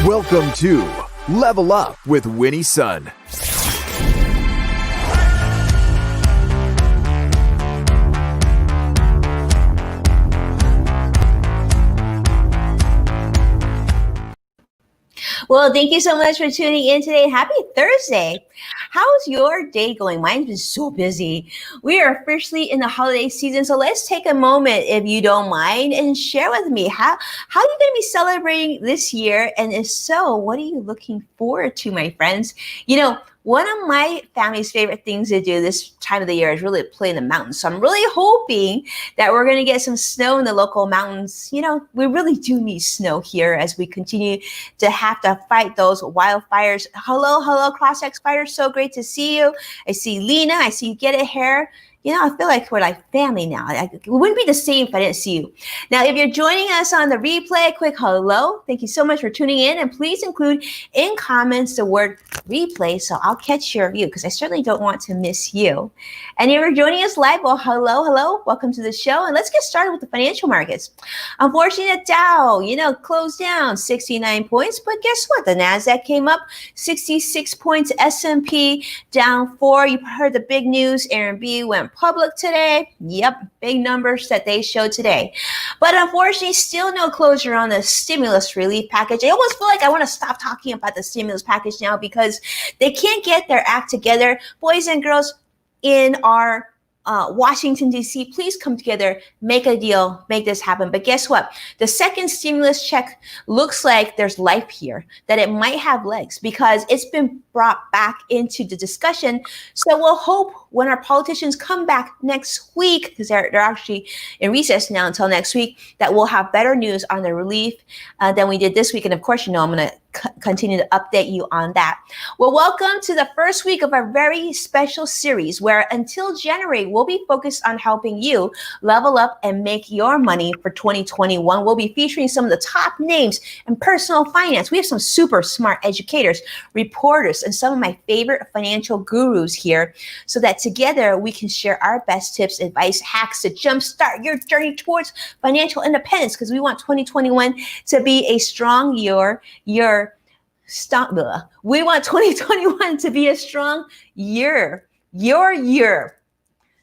Welcome to Level Up with Winnie Sun. Well, thank you so much for tuning in today. Happy Thursday. How's your day going? Mine's been so busy. We are officially in the holiday season, so let's take a moment, if you don't mind, and share with me how are you going to be celebrating this year? And if so, what are you looking forward to, my friends? You know, one of my family's favorite things to do this time of the year is really play in the mountains. So I'm really hoping that we're going to get some snow in the local mountains. You know, we really do need snow here as we continue to have to fight those wildfires. Hello, Cross-X Fighters. So great to see you. I see Lena. I see you get it hair. You know, I feel like we're like family now. It wouldn't be the same if I didn't see you. Now, if you're joining us on the replay, quick hello. Thank you so much for tuning in. And please include in comments the word replay so I'll catch your view because I certainly don't want to miss you. And if you're joining us live, well, hello. Welcome to the show. And let's get started with the financial markets. Unfortunately, the Dow, closed down 69 points. But guess what? The NASDAQ came up 66 points. S&P down 4. You heard the big news. R&B went public today. Yep, big numbers that they showed today. But unfortunately, still no closure on the stimulus relief package. I almost feel like I want to stop talking about the stimulus package now because they can't get their act together. Boys and girls in our Washington, D.C., please come together, make a deal, make this happen. But guess what? The second stimulus check looks like there's life here, that it might have legs because it's been brought back into the discussion. So we'll hope when our politicians come back next week, because they're actually in recess now until next week, that we'll have better news on the relief than we did this week. And of course, I'm going to continue to update you on that. Well, welcome to the first week of our very special series where until January, we'll be focused on helping you level up and make your money for 2021. We'll be featuring some of the top names in personal finance. We have some super smart educators, reporters, and some of my favorite financial gurus here so that together we can share our best tips, advice, hacks to jumpstart your journey towards financial independence because we want 2021 to be a strong year. We want 2021 to be a strong year. Your year.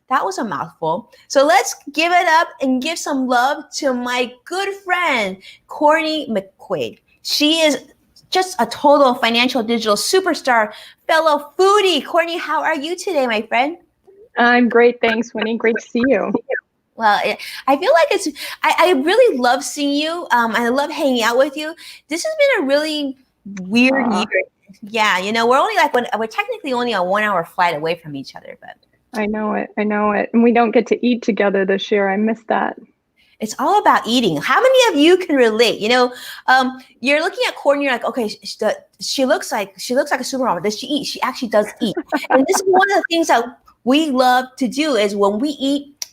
That was a mouthful. So let's give it up and give some love to my good friend, Courtney McQuade. She is just a total financial digital superstar, fellow foodie. Courtney, how are you today, my friend? I'm great. Thanks, Winnie. Great to see you. Well, I feel like I really love seeing you. I love hanging out with you. This has been a really weird year. Yeah, we're technically only a 1 hour flight away from each other, but I know it. And we don't get to eat together this year. I miss that. It's all about eating. How many of you can relate? You're looking at Courtney, you're like, okay, she looks like a supermodel. Does she eat? She actually does eat. And this is one of the things that we love to do is when we eat,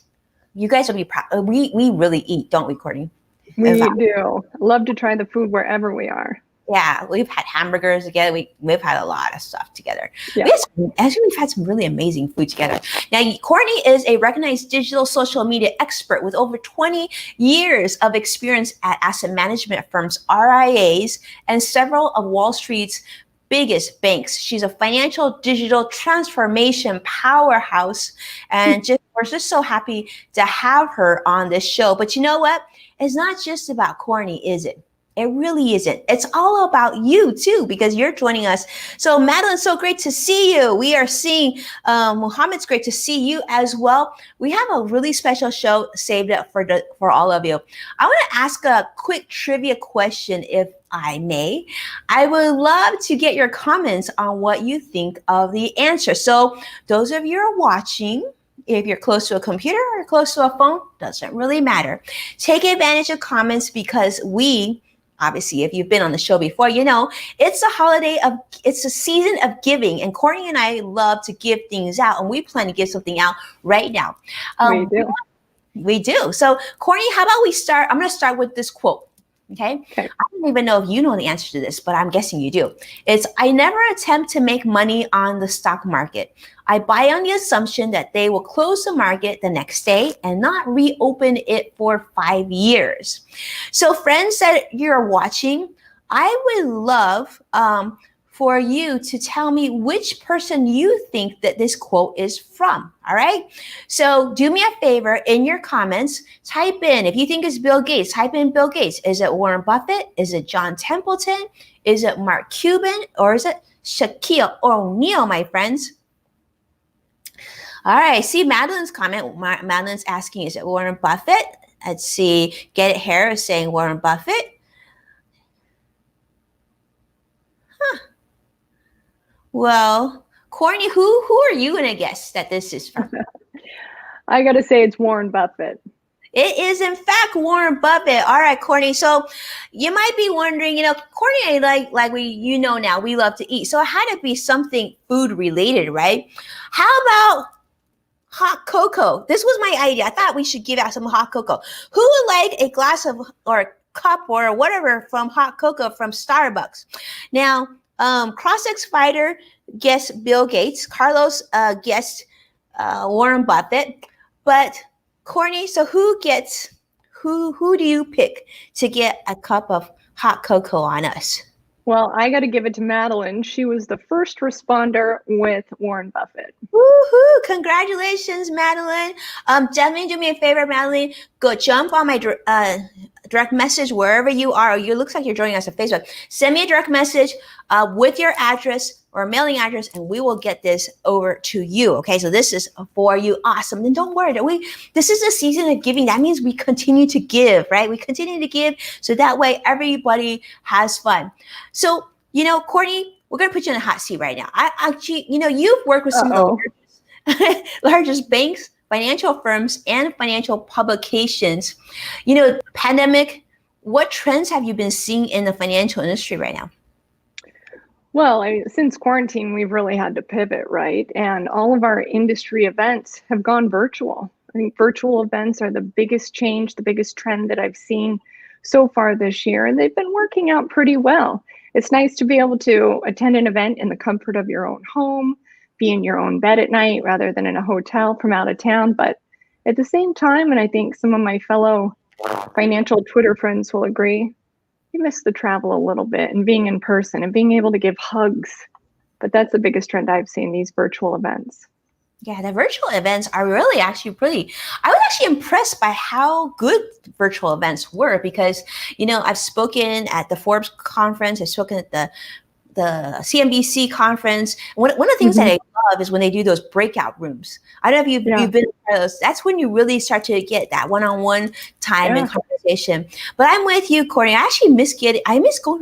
you guys will be proud. We really eat, don't we, Courtney? We do. Love to try the food wherever we are. Yeah, we've had hamburgers together. We've had a lot of stuff together. Yeah. We've had some really amazing food together. Now, Courtney is a recognized digital social media expert with over 20 years of experience at asset management firms, RIAs, and several of Wall Street's biggest banks. She's a financial digital transformation powerhouse, and we're just so happy to have her on this show. But you know what? It's not just about Courtney, is it? It really isn't. It's all about you too, because you're joining us. So Madeline, so great to see you. We are seeing Muhammad's great to see you as well. We have a really special show saved up for all of you. I want to ask a quick trivia question, if I may. I would love to get your comments on what you think of the answer. So those of you who are watching, if you're close to a computer or close to a phone, doesn't really matter. Take advantage of comments because obviously, if you've been on the show before, it's a season of giving. And Courtney and I love to give things out, and we plan to give something out right now. We do. So Courtney, how about we start? I'm going to start with this quote. Okay. I don't even know if you know the answer to this, but I'm guessing you do. It's, I never attempt to make money on the stock market. I buy on the assumption that they will close the market the next day and not reopen it for 5 years. So friends that you're watching, I would love for you to tell me which person you think that this quote is from. All right. So do me a favor in your comments, type in, if you think it's Bill Gates, type in Bill Gates. Is it Warren Buffett? Is it John Templeton? Is it Mark Cuban? Or is it Shaquille O'Neal, my friends? All right. See Madeline's comment. Madeline's asking, is it Warren Buffett? Let's see. Get It Hair is saying Warren Buffett. Well, Courtney, who are you going to guess that this is from? I got to say it's Warren Buffett. It is, in fact, Warren Buffett. All right, Courtney. So you might be wondering, Courtney, like we, now, we love to eat. So it had to be something food related, right? How about hot cocoa? This was my idea. I thought we should give out some hot cocoa. Who would like a glass of or cup or whatever from hot cocoa from Starbucks? Now, CrossX Fighter guessed Bill Gates. Carlos guessed Warren Buffett. But Courtney, so who do you pick to get a cup of hot cocoa on us? Well, I got to give it to Madeline. She was the first responder with Warren Buffett. Woohoo! Congratulations, Madeline. Definitely do me a favor, Madeline. Go jump on my direct message wherever you are. You looks like you're joining us on Facebook. Send me a direct message with your address or mailing address, and we will get this over to you. Okay, so this is for you. Awesome. Then don't worry. This is a season of giving. That means we continue to give, right? We continue to give, so that way everybody has fun. So, Courtney, we're going to put you in the hot seat right now. I actually, you've worked with some of the largest banks, financial firms, and financial publications. Pandemic, what trends have you been seeing in the financial industry right now? Well, since quarantine, we've really had to pivot, right? And all of our industry events have gone virtual. I think virtual events are the biggest change, the biggest trend that I've seen so far this year, and they've been working out pretty well. It's nice to be able to attend an event in the comfort of your own home, be in your own bed at night rather than in a hotel from out of town. But at the same time, and I think some of my fellow financial Twitter friends will agree, you miss the travel a little bit and being in person and being able to give hugs. But that's the biggest trend I've seen, these virtual events. Yeah, the virtual events are really actually I was actually impressed by how good virtual events were because, I've spoken at the Forbes conference, I've spoken at the CNBC conference. One of the things that I love is when they do those breakout rooms. I don't know if you've been to those. That's when you really start to get that one-on-one time and conversation. But I'm with you, Courtney. I miss going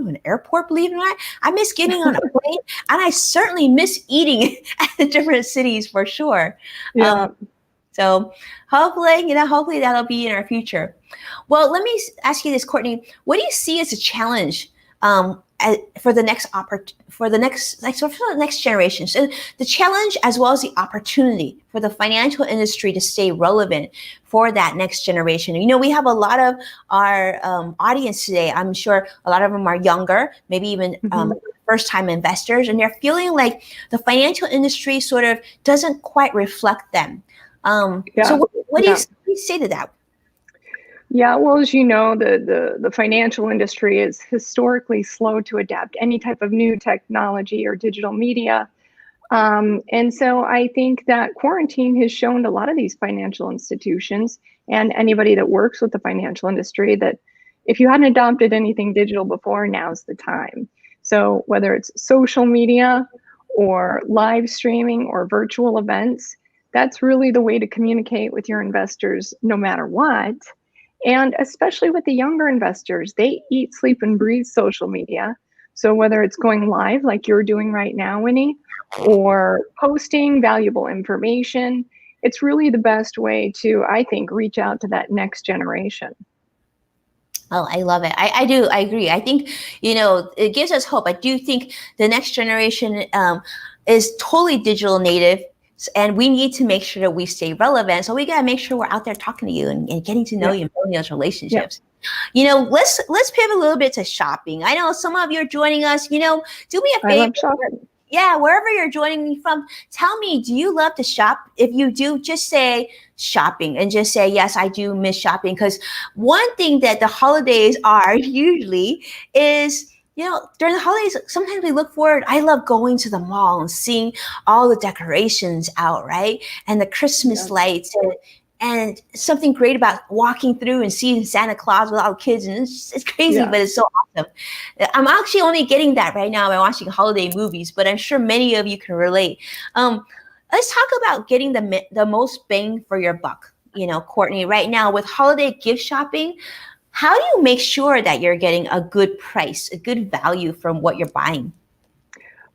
to an airport, believe it or not. I miss getting on a plane, and I certainly miss eating at the different cities for sure. Yeah. So hopefully that'll be in our future. Well, let me ask you this, Courtney. What do you see as a challenge for the next generation? So the challenge as well as the opportunity for the financial industry to stay relevant for that next generation. We have a lot of our audience today. I'm sure a lot of them are younger, maybe even first-time investors, and they're feeling like the financial industry sort of doesn't quite reflect them. So what do you say to that? Yeah, well, as you know, the financial industry is historically slow to adapt any type of new technology or digital media. And so I think that quarantine has shown a lot of these financial institutions and anybody that works with the financial industry that if you hadn't adopted anything digital before, now's the time. So whether it's social media or live streaming or virtual events, that's really the way to communicate with your investors no matter what. And especially with the younger investors, they eat, sleep, and breathe social media. So whether it's going live like you're doing right now, Winnie, or posting valuable information, it's really the best way to, I think, reach out to that next generation. Oh, I love it. I do. I agree. I think, it gives us hope. I do think the next generation is totally digital native. And we need to make sure that we stay relevant. So we got to make sure we're out there talking to you and getting to know you and building those relationships. Let's pivot a little bit to shopping. I know some of you are joining us. Do me a favor. I love shopping. Yeah, wherever you're joining me from, tell me, do you love to shop? If you do, just say shopping and just say, yes, I do miss shopping. Because one thing that the holidays are usually is, during the holidays, sometimes we look forward. I love going to the mall and seeing all the decorations out, right? And the Christmas lights and something great about walking through and seeing Santa Claus with all the kids. And it's crazy, but it's so awesome. I'm actually only getting that right now by watching holiday movies, but I'm sure many of you can relate. Let's talk about getting the most bang for your buck. Courtney, right now with holiday gift shopping, how do you make sure that you're getting a good price, a good value from what you're buying?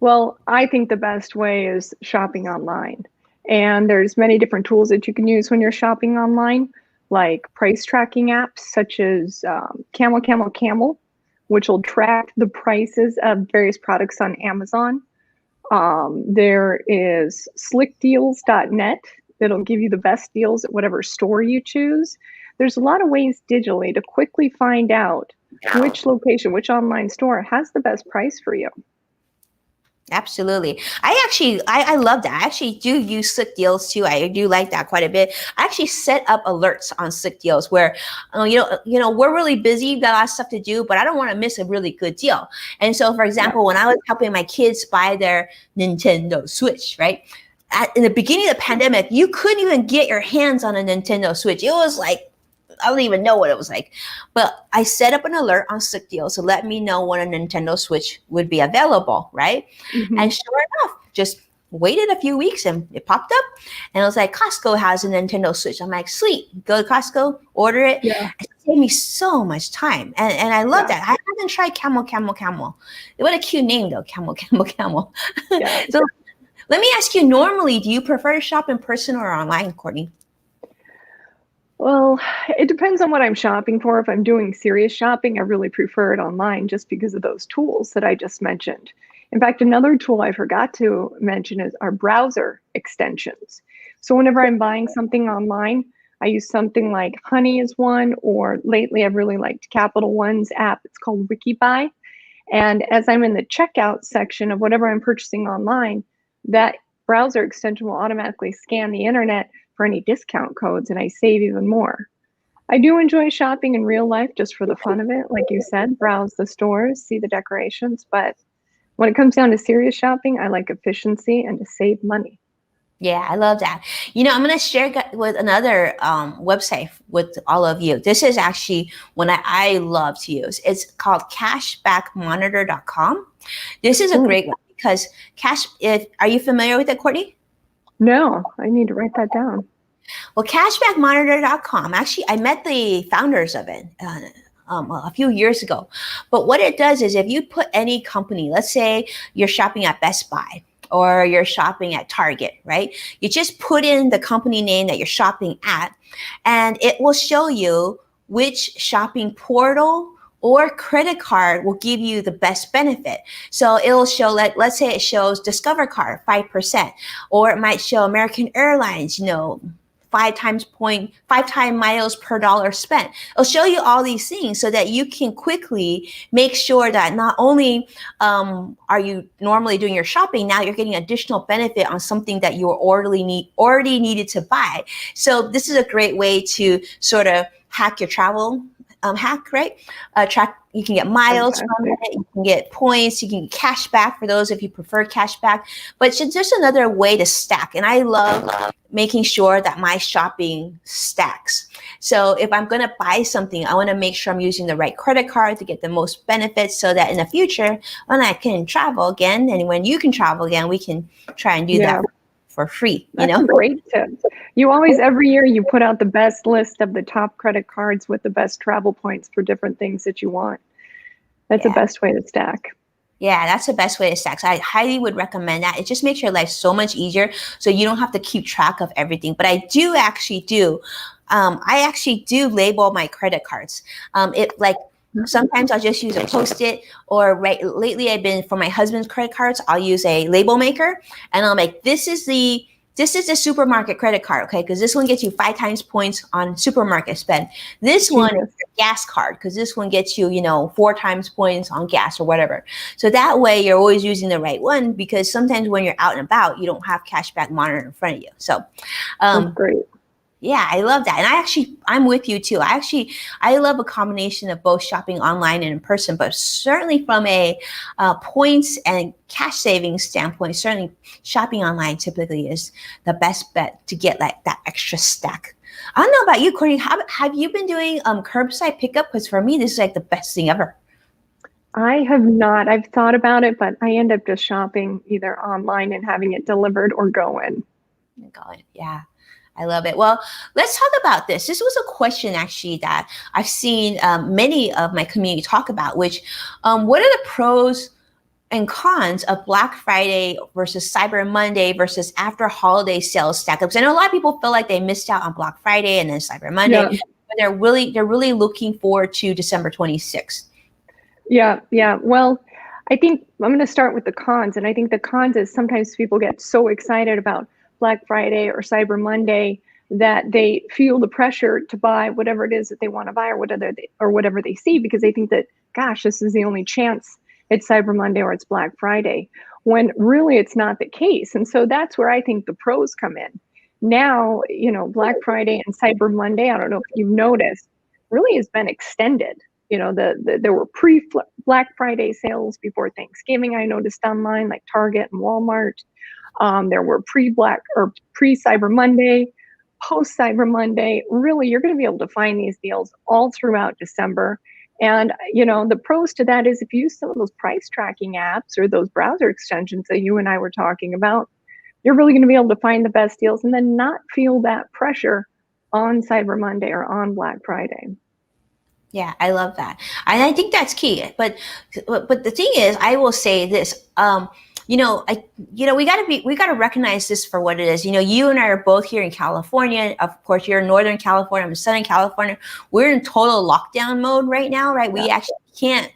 Well, I think the best way is shopping online. And there's many different tools that you can use when you're shopping online, like price tracking apps such as Camel, which will track the prices of various products on Amazon. There is slickdeals.net that'll give you the best deals at whatever store you choose. There's a lot of ways digitally to quickly find out which location, which online store has the best price for you. Absolutely. I love that. I actually do use Slick Deals too. I do like that quite a bit. I actually set up alerts on Slick Deals where, we're really busy, got a lot of stuff to do, but I don't want to miss a really good deal. And so, for example, when I was helping my kids buy their Nintendo Switch, right? In the beginning of the pandemic, you couldn't even get your hands on a Nintendo Switch. It was like, I don't even know what it was like. But I set up an alert on Slick Deals to let me know when a Nintendo Switch would be available, right? Mm-hmm. And sure enough, just waited a few weeks and it popped up. And it was like, Costco has a Nintendo Switch. I'm like, sweet, go to Costco, order it. Yeah. It saved me so much time. And I love that. I haven't tried Camel. What a cute name though, Camel. Yeah. So let me ask you, normally, do you prefer to shop in person or online, Courtney? Well, it depends on what I'm shopping for. If I'm doing serious shopping, I really prefer it online just because of those tools that I just mentioned. In fact, another tool I forgot to mention is our browser extensions. So whenever I'm buying something online, I use something like Honey is one, or lately I've really liked Capital One's app. It's called WikiBuy. And as I'm in the checkout section of whatever I'm purchasing online, that browser extension will automatically scan the internet for any discount codes, and I save even more. I do enjoy shopping in real life just for the fun of it. Like you said, browse the stores, see the decorations. But when it comes down to serious shopping, I like efficiency and to save money. Yeah, I love that. I'm going to share with another website with all of you. This is actually one I love to use. It's called cashbackmonitor.com. This is a great one because are you familiar with it, Courtney? No, I need to write that down. Well, cashbackmonitor.com, actually, I met the founders of it a few years ago. But what it does is if you put any company, let's say you're shopping at Best Buy or you're shopping at Target, right? You just put in the company name that you're shopping at, and it will show you which shopping portal or credit card will give you the best benefit. So it'll show, let's say it shows Discover Card, 5%, or it might show American Airlines, 5 times miles per dollar spent. It'll show you all these things so that you can quickly make sure that not only are you normally doing your shopping, now you're getting additional benefit on something that you already needed to buy. So this is a great way to sort of hack your travel hack, right? You can get miles from it, you can get points, you can get cash back for those if you prefer cash back. But it's just another way to stack. And I love making sure that my shopping stacks. So if I'm going to buy something, I want to make sure I'm using the right credit card to get the most benefits so that in the future, when I can travel again, and when you can travel again, we can try and do that for free. That's a great tip. You always, every year, you put out the best list of the top credit cards with the best travel points for different things that you want. That's the best way to stack. Yeah, that's the best way to stack. So I highly would recommend that. It just makes your life so much easier so you don't have to keep track of everything. But I actually do label my credit cards. Sometimes I'll just use a Post-it, or lately I've been, for my husband's credit cards, I'll use a label maker, and I'll make, this is the supermarket credit card, okay? Because this one gets you 5 times points on supermarket spend. This one is the gas card, because this one gets you, 4 times points on gas or whatever. So that way you're always using the right one, because sometimes when you're out and about, you don't have Cashback Monitor in front of you. So, that's great. Yeah, I love that. And I'm with you too. I love a combination of both shopping online and in person, but certainly from a points and cash savings standpoint, certainly shopping online typically is the best bet to get like that extra stack. I don't know about you, Courtney. Have you been doing curbside pickup? Because for me, this is like the best thing ever. I have not. I've thought about it, but I end up just shopping either online and having it delivered or go in. Yeah. I love it. Well, let's talk about this. This was a question actually that I've seen many of my community talk about, which what are the pros and cons of Black Friday versus Cyber Monday versus after holiday sales stack up? Because I know a lot of people feel like they missed out on Black Friday and then Cyber Monday, Yeah. but they're really looking forward to December 26th. Yeah. Well, I think I'm going to start with the cons. And I think the cons is sometimes people get so excited about Black Friday or Cyber Monday that they feel the pressure to buy whatever it is that they want to buy or whatever they see, because they think that, gosh, this is the only chance it's Cyber Monday or it's Black Friday, when really it's not the case. And so that's where I think the pros come in. Now, Black Friday and Cyber Monday, I don't know if you've noticed, really has been extended. There were pre-Black Friday sales before Thanksgiving, I noticed online, like Target and Walmart. There were pre-Cyber Monday, post-Cyber Monday. Really, you're going to be able to find these deals all throughout December. And, the pros to that is if you use some of those price tracking apps or those browser extensions that you and I were talking about, you're really going to be able to find the best deals and then not feel that pressure on Cyber Monday or on Black Friday. Yeah, I love that. And I think that's key. But the thing is, I will say this, we gotta recognize this for what it is. You and I are both here in California. Of course, you're in Northern California, I'm in Southern California. We're in total lockdown mode right now, right? Yeah. We actually can't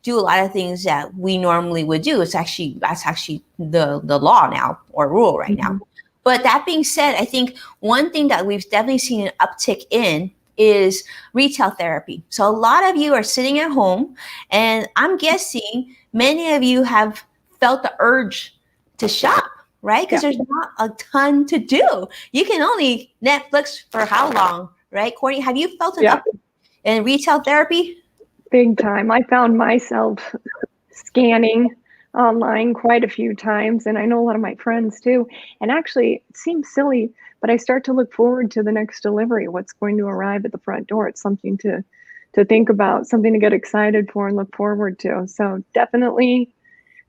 do a lot of things that we normally would do. That's actually the law now, or rule right now. But that being said, I think one thing that we've definitely seen an uptick in is retail therapy. So a lot of you are sitting at home, and I'm guessing many of you have felt the urge to shop, right? Because there's not a ton to do. You can only Netflix for how long, right? Courtney, have you felt an uptick in retail therapy? Big time. I found myself scanning online quite a few times, and I know a lot of my friends too. And actually, it seems silly, but I start to look forward to the next delivery, what's going to arrive at the front door. It's something to think about, something to get excited for and look forward to. So definitely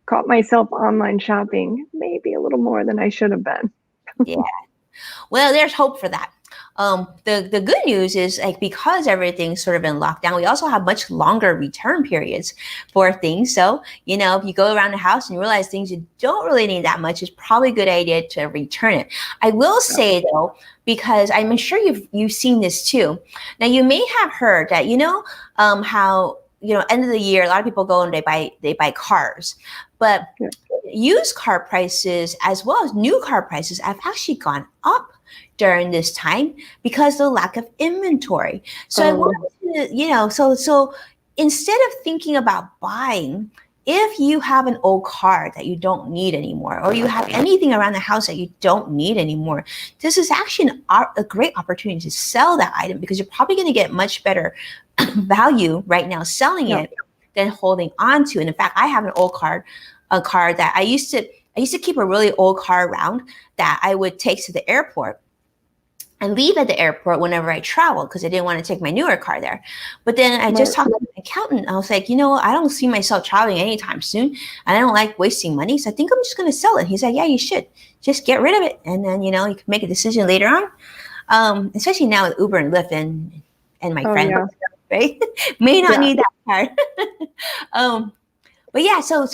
caught myself online shopping, maybe a little more than I should have been. Yeah. Well, there's hope for that. The good news is, like, because everything's sort of in lockdown, we also have much longer return periods for things. So, if you go around the house and you realize things you don't really need that much, it's probably a good idea to return it. I will say though, because I'm sure you've seen this too. Now, you may have heard that, how, end of the year, a lot of people go and they buy cars, but used car prices as well as new car prices have actually gone up during this time because of the lack of inventory. So I wanted to, so instead of thinking about buying, if you have an old car that you don't need anymore, or you have anything around the house that you don't need anymore, this is actually a great opportunity to sell that item, because you're probably going to get much better value right now selling it than holding on to. And in fact, I have a car that I used to keep a really old car around that I would take to the airport and leave at the airport whenever I travel, because I didn't want to take my newer car there. But then I just talked to my accountant. I was like, I don't see myself traveling anytime soon, and I don't like wasting money. So I think I'm just going to sell it. He's like, yeah, you should. Just get rid of it. And then, you can make a decision later on. Especially now with Uber and Lyft and my friends, right? May not need that card. But yeah, so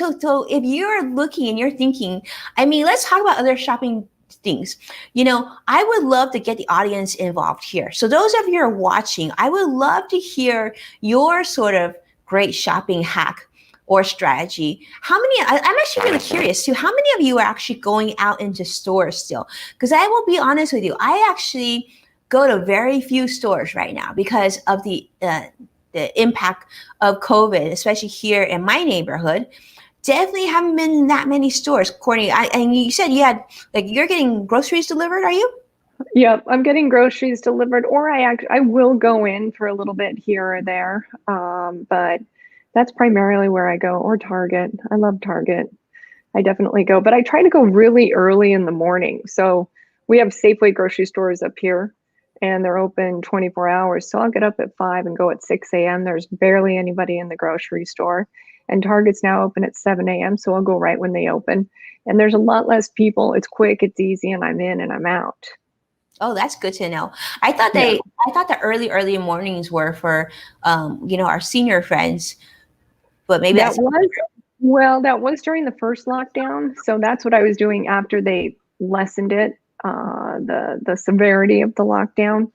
if you're looking and you're thinking, let's talk about other shopping things. I would love to get the audience involved here. So those of you who are watching, I would love to hear your sort of great shopping hack or strategy. I'm actually really curious too, how many of you are actually going out into stores still? Because I will be honest with you, I actually go to very few stores right now because of the impact of COVID, especially here in my neighborhood. Definitely haven't been in that many stores. Courtney, and you said you had, you're getting groceries delivered, are you? Yep, I'm getting groceries delivered, or I will go in for a little bit here or there. But that's primarily where I go, or Target. I love Target. I definitely go, but I try to go really early in the morning. So we have Safeway grocery stores up here, and they're open 24 hours. So I'll get up at 5 and go at 6 a.m. There's barely anybody in the grocery store. And Target's now open at 7 a.m. So I'll go right when they open. And there's a lot less people. It's quick, it's easy, and I'm in and I'm out. Oh, that's good to know. I thought Yeah. I thought the early mornings were for, our senior friends, but maybe That that's was, well, that was during the first lockdown. So that's what I was doing after they lessened it, the severity of the lockdown.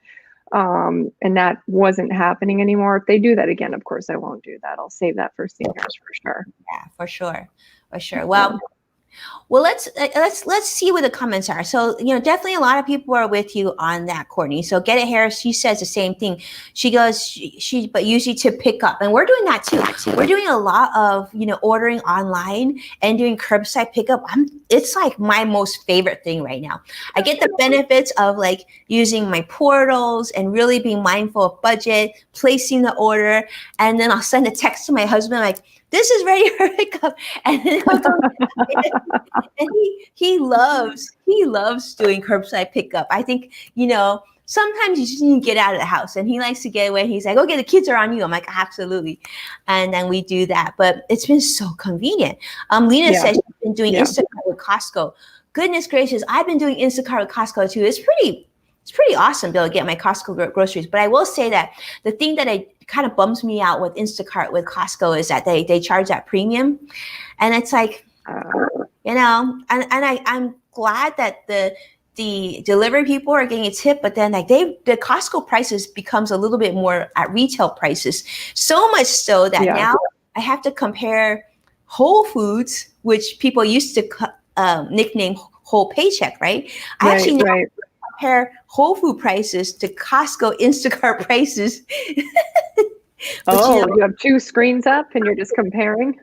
And that wasn't happening anymore. If they do that again, of course, I won't do that. I'll save that for seniors for sure. yeah, for sure, for sure. Well, let's see what the comments are. So, definitely a lot of people are with you on that, Courtney. So Get It Hair, she says the same thing. She goes, but usually to pick up, and we're doing that too. We're doing a lot of, ordering online and doing curbside pickup. It's like my most favorite thing right now. I get the benefits of like using my portals and really being mindful of budget, placing the order, and then I'll send a text to my husband like, this is ready for pickup, and then he'll go, and he loves doing curbside pickup. I think sometimes you just need to get out of the house, and he likes to get away. He's like, okay, the kids are on you. I'm like, absolutely, and then we do that. But it's been so convenient. Lena says she's been doing Instacart with Costco. Goodness gracious, I've been doing Instacart with Costco too. It's pretty awesome to be able to get my Costco groceries. But I will say that the thing that kind of bums me out with Instacart with Costco is that they charge that premium, and it's like, and I'm glad that the delivery people are getting a tip, but then like the Costco prices becomes a little bit more at retail prices, so much so that now I have to compare Whole Foods, which people used to nickname Whole Paycheck, right? I actually now compare Whole Food prices to Costco Instacart prices. Oh, you have two screens up and you're just comparing?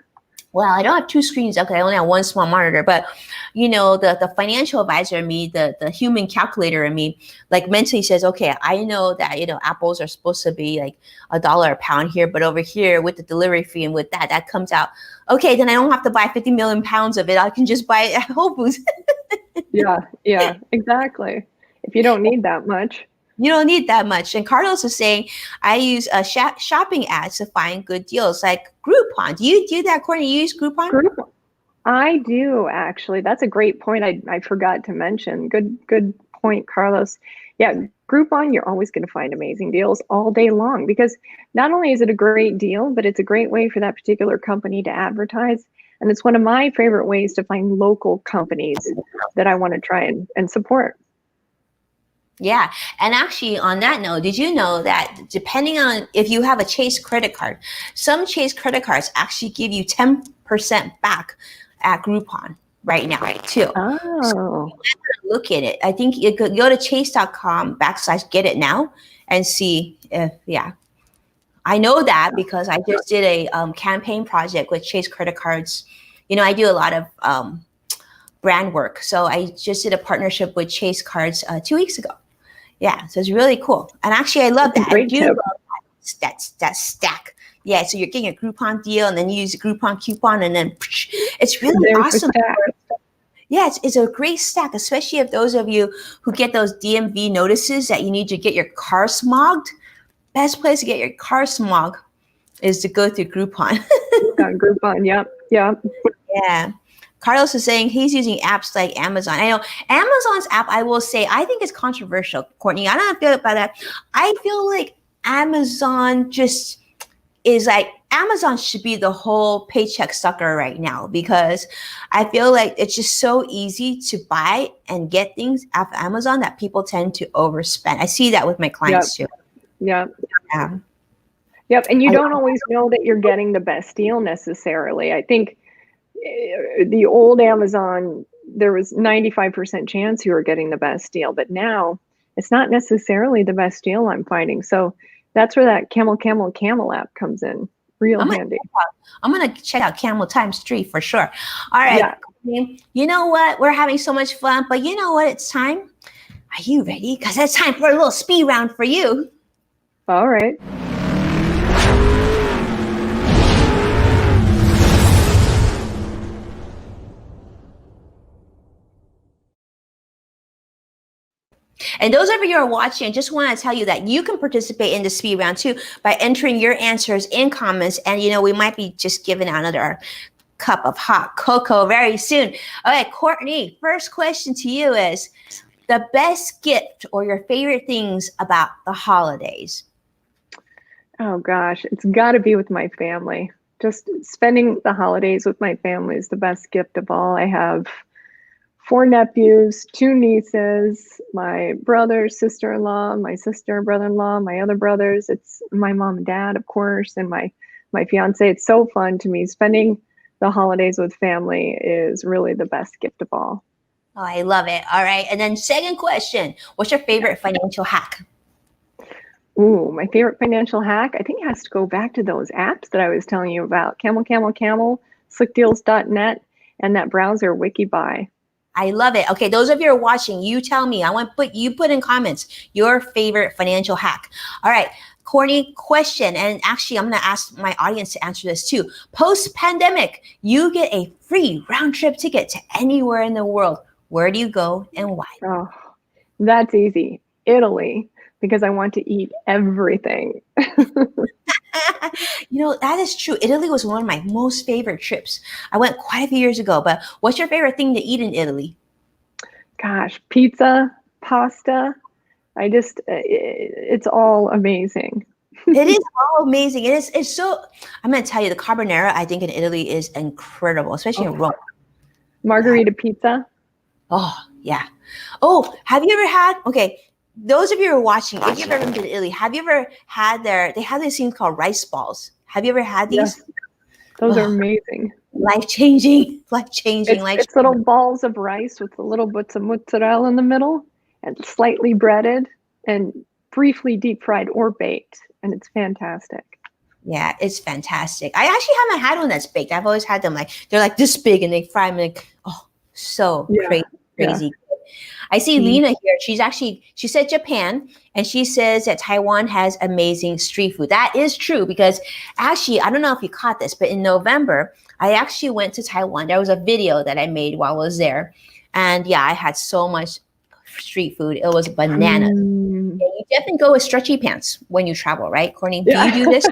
Well, I don't have two screens up because I only have one small monitor, but the financial advisor in me, the human calculator in me, like mentally says, okay, I know that, apples are supposed to be like $1 a pound here, but over here with the delivery fee and with that comes out, okay, then I don't have to buy 50 million pounds of it. I can just buy it at Whole Foods. Yeah, exactly. If you don't need that much. You don't need that much. And Carlos is saying, I use shopping ads to find good deals, like Groupon. Do you do that, Courtney? You use Groupon? I do, actually. That's a great point. I forgot to mention. Good point, Carlos. Yeah, Groupon, you're always going to find amazing deals all day long, because not only is it a great deal, but it's a great way for that particular company to advertise. And it's one of my favorite ways to find local companies that I want to try and support. Yeah. And actually, on that note, did you know that depending on if you have a Chase credit card, some Chase credit cards actually give you 10% back at Groupon right now, too. Oh. So look at it. I think you could go to chase.com/get it now and see if, I know that because I just did a campaign project with Chase credit cards. I do a lot of brand work. So I just did a partnership with Chase cards 2 weeks ago. Yeah, so it's really cool. And actually, I love that. I do love that stack. Yeah, so you're getting a Groupon deal, and then you use a Groupon coupon, and then it's really awesome. Yeah, it's a great stack, especially if those of you who get those DMV notices that you need to get your car smogged. Best place to get your car smogged is to go through Groupon. Groupon, yep. Yeah. Carlos is saying he's using apps like Amazon. I know Amazon's app, I will say, I think it's controversial, Courtney. I don't feel about that. I feel like Amazon just is like, Amazon should be the whole paycheck sucker right now, because I feel like it's just so easy to buy and get things off Amazon that people tend to overspend. I see that with my clients too. Yep. And you don't always know that you're getting the best deal necessarily. I think the old Amazon, there was 95% chance you were getting the best deal, but now it's not necessarily the best deal I'm finding. So that's where that Camel app comes in real handy. I'm going to check out Camel ×3 for sure. All right. Yeah. You know what? We're having so much fun, but you know what? It's time. Are you ready? Because it's time for a little speed round for you. All right. And those of you who are watching, I just want to tell you that you can participate in the speed round too by entering your answers in comments. And, we might be just giving out another cup of hot cocoa very soon. All right, Courtney, first question to you is the best gift or your favorite things about the holidays? Oh gosh, it's got to be with my family. Just spending the holidays with my family is the best gift of all. I have 4 nephews, 2 nieces, my brother, sister-in-law, my sister, brother-in-law, my other brothers. It's my mom and dad, of course, and my fiance. It's so fun to me. Spending the holidays with family is really the best gift of all. Oh, I love it. All right. And then second question, what's your favorite financial hack? Ooh, my favorite financial hack, I think it has to go back to those apps that I was telling you about. Camel, slickdeals.net, and that browser WikiBuy. I love it. Okay, those of you who are watching, you tell me. I want you put in comments your favorite financial hack. All right, Courtney, question, and actually I'm going to ask my audience to answer this too. Post-pandemic, you get a free round-trip ticket to anywhere in the world. Where do you go and why? Oh, that's easy. Italy, because I want to eat everything. That is true. Italy was one of my most favorite trips. I went quite a few years ago, but what's your favorite thing to eat in Italy? Gosh, pizza, pasta. It's all amazing. It is all amazing. It's so, I'm going to tell you, the carbonara, I think in Italy is incredible, especially in Rome. Margarita pizza. Oh, yeah. Oh, have you ever had, okay, those of you who are watching, if you've ever been to Italy, have you ever had they have these things called rice balls. Have you ever had these? Yes. Those are amazing. Life-changing. It's little balls of rice with the little bits of mozzarella in the middle and slightly breaded and briefly deep fried or baked. And it's fantastic. Yeah, it's fantastic. I actually haven't had one that's baked. I've always had them they're like this big and they fry them so crazy. Yeah. I see Lena here. She said Japan, and she says that Taiwan has amazing street food. That is true because actually, I don't know if you caught this, but in November, I actually went to Taiwan. There was a video that I made while I was there. And yeah, I had so much street food. It was bananas. Yeah, you definitely go with stretchy pants when you travel, right, Courtney? Do you do this?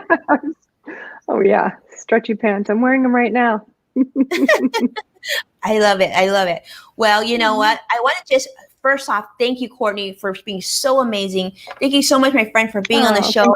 Oh, yeah. Stretchy pants. I'm wearing them right now. I love it. Well, you know what? I want to just first off, thank you, Courtney, for being so amazing. Thank you so much, my friend, for being on the show.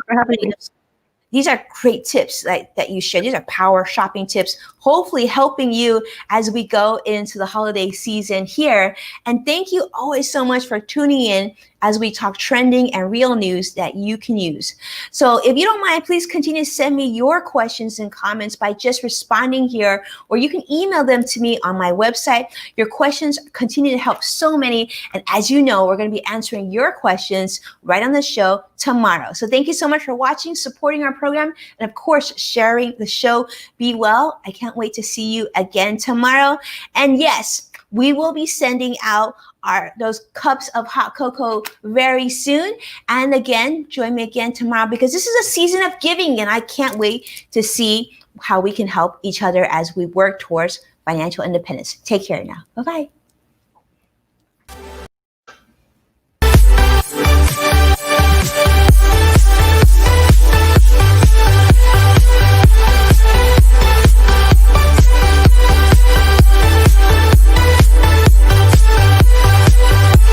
These are great tips that you share. These are power shopping tips, hopefully helping you as we go into the holiday season here. And thank you always so much for tuning in as we talk trending and real news that you can use. So if you don't mind, please continue to send me your questions and comments by just responding here, or you can email them to me on my website. Your questions continue to help so many. And as you know, we're going to be answering your questions right on the show tomorrow. So thank you so much for watching, supporting our program, and of course, sharing the show. Be well. I can't wait to see you again tomorrow. And yes, we will be sending out those cups of hot cocoa very soon. And again, join me again tomorrow because this is a season of giving and I can't wait to see how we can help each other as we work towards financial independence. Take care now. Bye-bye.